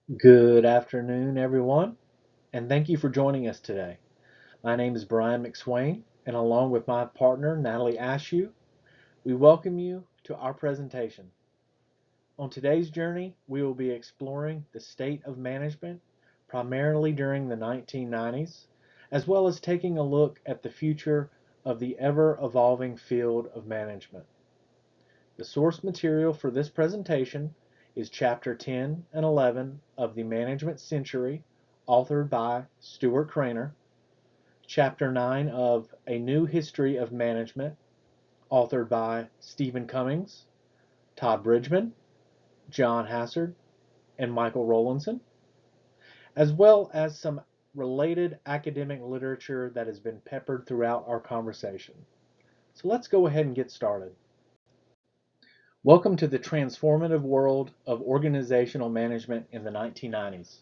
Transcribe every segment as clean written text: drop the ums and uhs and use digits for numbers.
Good afternoon, everyone, and thank you for joining us today. My name is Brian McSwain, and along with my partner, Nathalle Ashu, we welcome you to our presentation. On today's journey, we will be exploring the state of management, primarily during the 1990s, as well as taking a look at the future of the ever-evolving field of management. The source material for this presentation is Chapter 10 and 11 of The Management Century, authored by Stuart Craner, Chapter 9 of A New History of Management, authored by Stephen Cummings, Todd Bridgman, John Hassard, and Michael Rowlandson, as well as some related academic literature that has been peppered throughout our conversation. So let's go ahead and get started. Welcome to the transformative world of organizational management in the 1990s.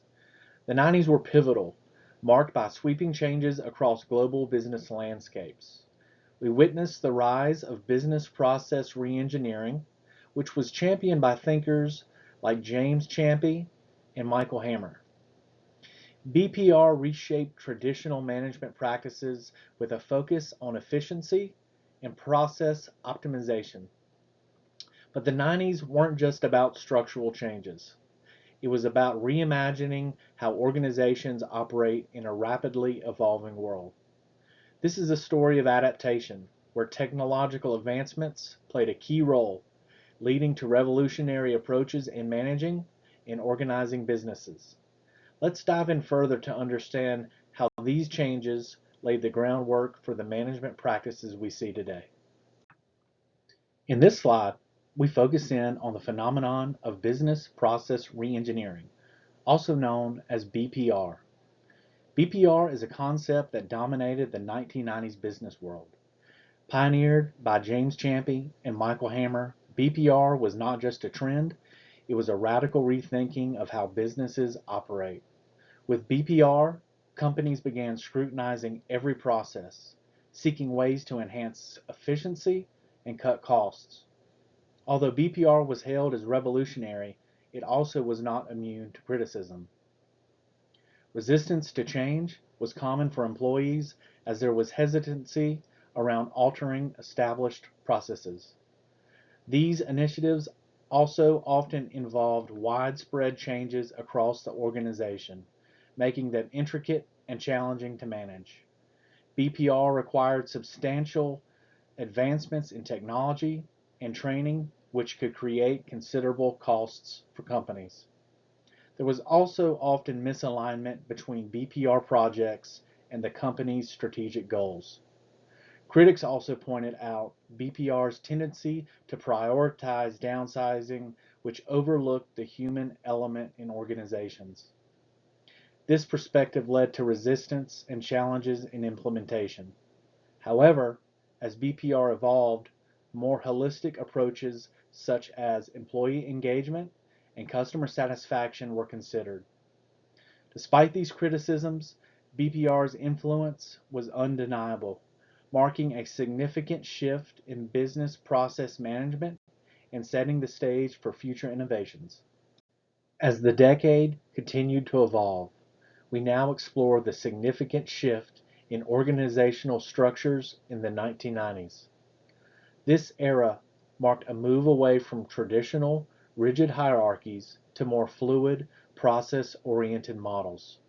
The 90s were pivotal, marked by sweeping changes across global business landscapes. We witnessed the rise of business process reengineering, which was championed by thinkers like James Champy and Michael Hammer. BPR reshaped traditional management practices with a focus on efficiency and process optimization. But the 90s weren't just about structural changes. It was about reimagining how organizations operate in a rapidly evolving world. This is a story of adaptation, where technological advancements played a key role, leading to revolutionary approaches in managing and organizing businesses. Let's dive in further to understand how these changes laid the groundwork for the management practices we see today. In this slide, we focus in on the phenomenon of business process reengineering, also known as BPR. BPR is a concept that dominated the 1990s business world. Pioneered by James Champy and Michael Hammer, BPR was not just a trend, it was a radical rethinking of how businesses operate. With BPR, companies began scrutinizing every process, seeking ways to enhance efficiency and cut costs. Although BPR was hailed as revolutionary, it also was not immune to criticism. Resistance to change was common for employees as there was hesitancy around altering established processes. These initiatives also often involved widespread changes across the organization, making them intricate and challenging to manage. BPR required substantial advancements in technology and training, which could create considerable costs for companies. There was also often misalignment between BPR projects and the company's strategic goals. Critics also pointed out BPR's tendency to prioritize downsizing, which overlooked the human element in organizations. This perspective led to resistance and challenges in implementation. However, as BPR evolved, more holistic approaches such as employee engagement and customer satisfaction were considered. Despite these criticisms, BPR's influence was undeniable, marking a significant shift in business process management and setting the stage for future innovations. As the decade continued to evolve, we now explore the significant shift in organizational structures in the 1990s. This era marked a move away from traditional, rigid hierarchies to more fluid, process-oriented models.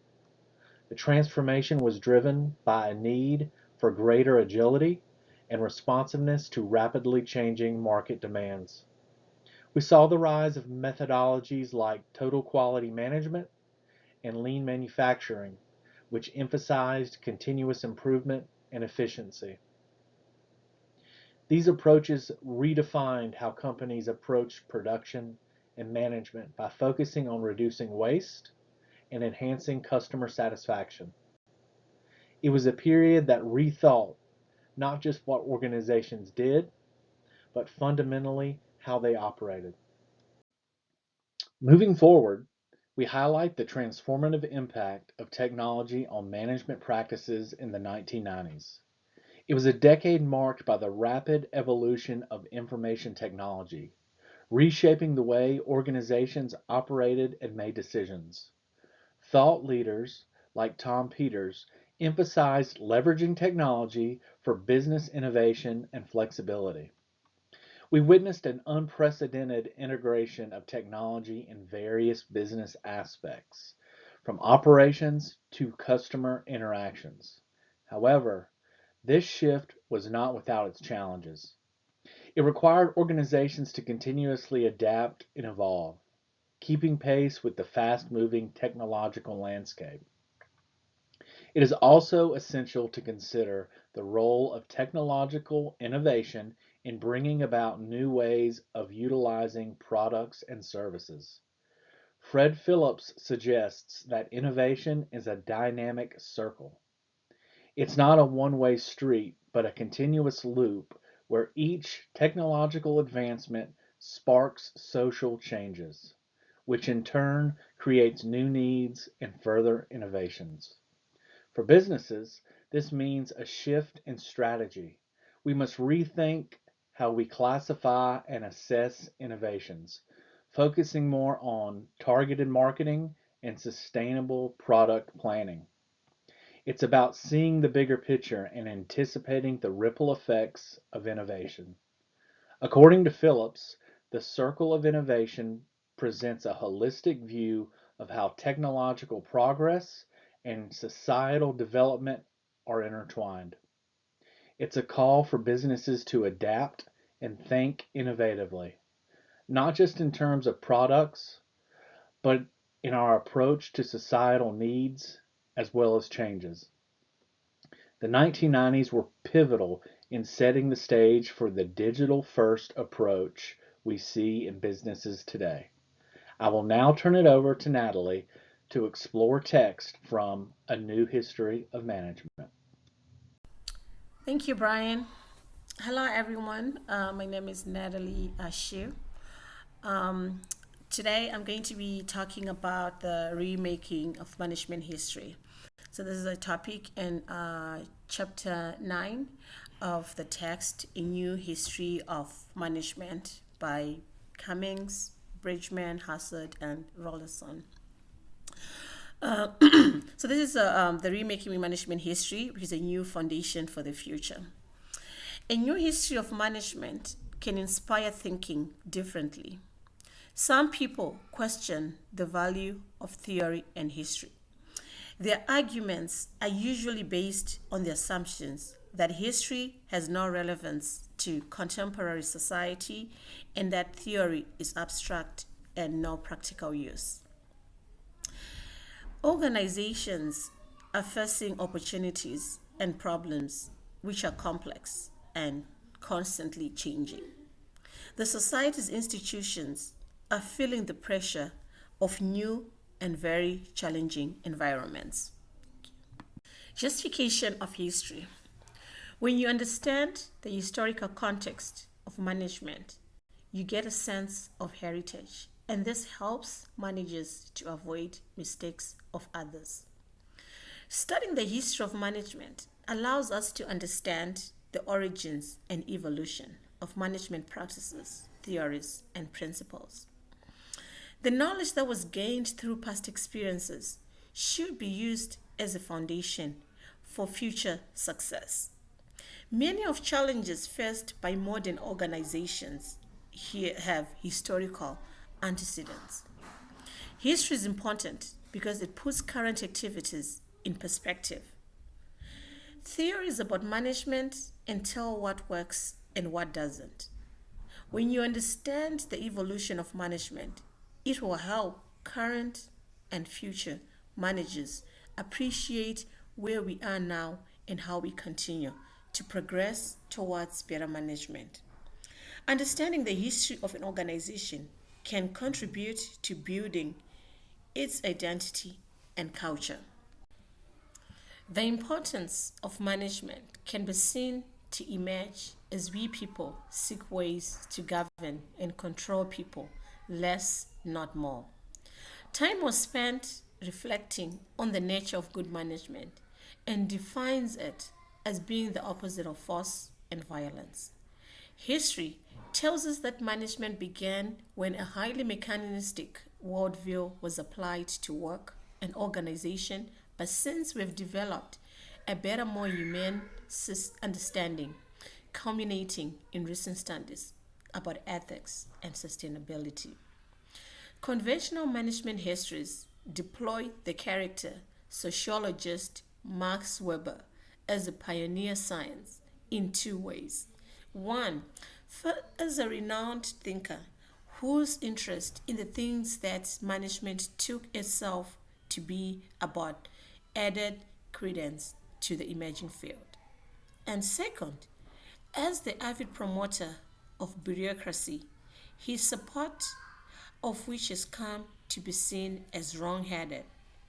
The transformation was driven by a need for greater agility and responsiveness to rapidly changing market demands. We saw the rise of methodologies like total quality management and lean manufacturing, which emphasized continuous improvement and efficiency. These approaches redefined how companies approached production and management by focusing on reducing waste and enhancing customer satisfaction. It was a period that rethought not just what organizations did, but fundamentally how they operated. Moving forward, we highlight the transformative impact of technology on management practices in the 1990s. It was a decade marked by the rapid evolution of information technology, reshaping the way organizations operated and made decisions. Thought leaders like Tom Peters emphasized leveraging technology for business innovation and flexibility. We witnessed an unprecedented integration of technology in various business aspects, from operations to customer interactions. However, this shift was not without its challenges. It required organizations to continuously adapt and evolve, keeping pace with the fast moving technological landscape. It is also essential to consider the role of technological innovation in bringing about new ways of utilizing products and services. Fred Phillips suggests that innovation is a dynamic circle. It's not a one way street, but a continuous loop where each technological advancement sparks social changes, which in turn creates new needs and further innovations. For businesses, this means a shift in strategy. We must rethink how we classify and assess innovations, focusing more on targeted marketing and sustainable product planning. It's about seeing the bigger picture and anticipating the ripple effects of innovation. According to Phillips, the circle of innovation presents a holistic view of how technological progress and societal development are intertwined. It's a call for businesses to adapt and think innovatively, not just in terms of products, but in our approach to societal needs as well as changes. The 1990s were pivotal in setting the stage for the digital first approach we see in businesses today. I will now turn it over to Nathalle to explore text from A New History of Management. Thank you, Brian. Hello, everyone. My name is Nathalle Ashu. Um, Today, I'm going to be talking about the remaking of management history. So, this is a topic in chapter 9 of the text, A New History of Management by Cummings, Bridgman, Hassard, and Rollerson. Uh, so this is the remaking management history, which is a new foundation for the future. A new history of management can inspire thinking differently. Some people question the value of theory and history. Their arguments are usually based on the assumptions that history has no relevance to contemporary society and that theory is abstract and no practical use. Organizations are facing opportunities and problems which are complex and constantly changing. The society's institutions are feeling the pressure of new and very challenging environments. Justification of history. When you understand the historical context of management, you get a sense of heritage, and this helps managers to avoid mistakes of others. Studying the history of management allows us to understand the origins and evolution of management practices, theories, and principles. The knowledge that was gained through past experiences should be used as a foundation for future success. Many of challenges faced by modern organizations here have historical antecedents. History is important because it puts current activities in perspective. Theories about management and tell what works and what doesn't. When you understand the evolution of management, it will help current and future managers appreciate where we are now and how we continue to progress towards better management. Understanding the history of an organization can contribute to building its identity and culture. The importance of management can be seen to emerge as we people seek ways to govern and control people, less, not more. Time was spent reflecting on the nature of good management and defines it as being the opposite of force and violence. History tells us that management began when a highly mechanistic worldview was applied to work and organization, but since we've developed a better, more humane understanding, culminating in recent studies about ethics and sustainability. Conventional management histories deploy the character sociologist Max Weber as a pioneer science in two ways. One, as a renowned thinker whose interest in the things that management took itself to be about added credence to the emerging field. And second, as the avid promoter of bureaucracy, his support of which has come to be seen as wrong-headed,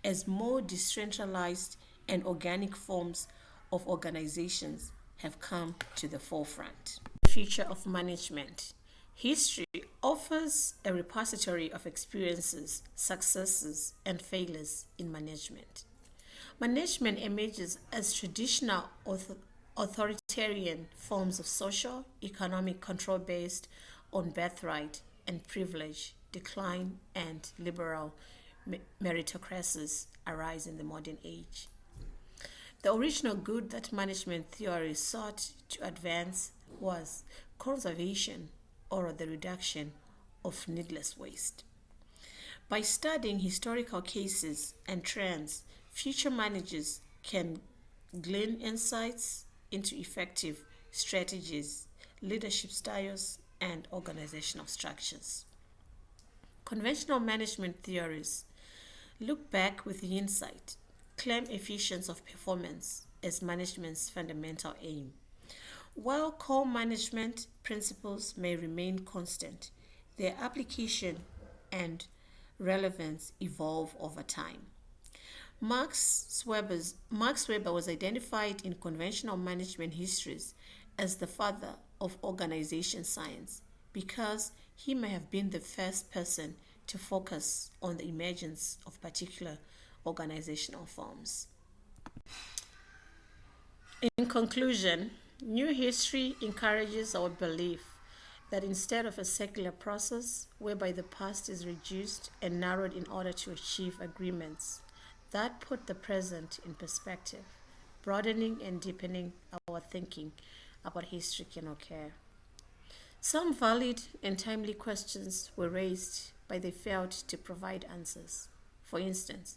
as more decentralized and organic forms of organizations have come to the forefront. The future of management. History offers a repository of experiences, successes, and failures in management. Management emerges as traditional authoritarian forms of social, economic control based on birthright and privilege decline and liberal meritocracies arise in the modern age. The original good that management theory sought to advance was conservation or the reduction of needless waste. By studying historical cases and trends, future managers can glean insights into effective strategies, leadership styles, and organizational structures. Conventional management theories look back with insight, claim efficiency of performance as management's fundamental aim. While core management principles may remain constant, their application and relevance evolve over time. Max Weber was identified in conventional management histories as the father of organization science because he may have been the first person to focus on the emergence of particular organizational forms. In conclusion, new history encourages our belief that instead of a secular process whereby the past is reduced and narrowed in order to achieve agreements, that put the present in perspective, broadening and deepening our thinking about history can occur. Some valid and timely questions were raised, but they failed to provide answers. For instance,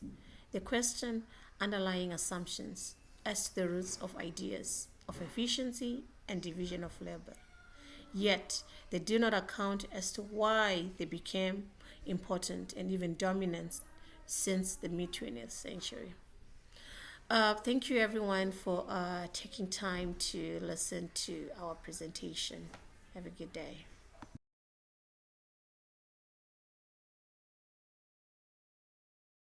the question underlying assumptions as to the roots of ideas of efficiency and division of labor. Yet, they do not account as to why they became important and even dominant since the mid 20th century. Thank you, everyone, for taking time to listen to our presentation. Have a good day.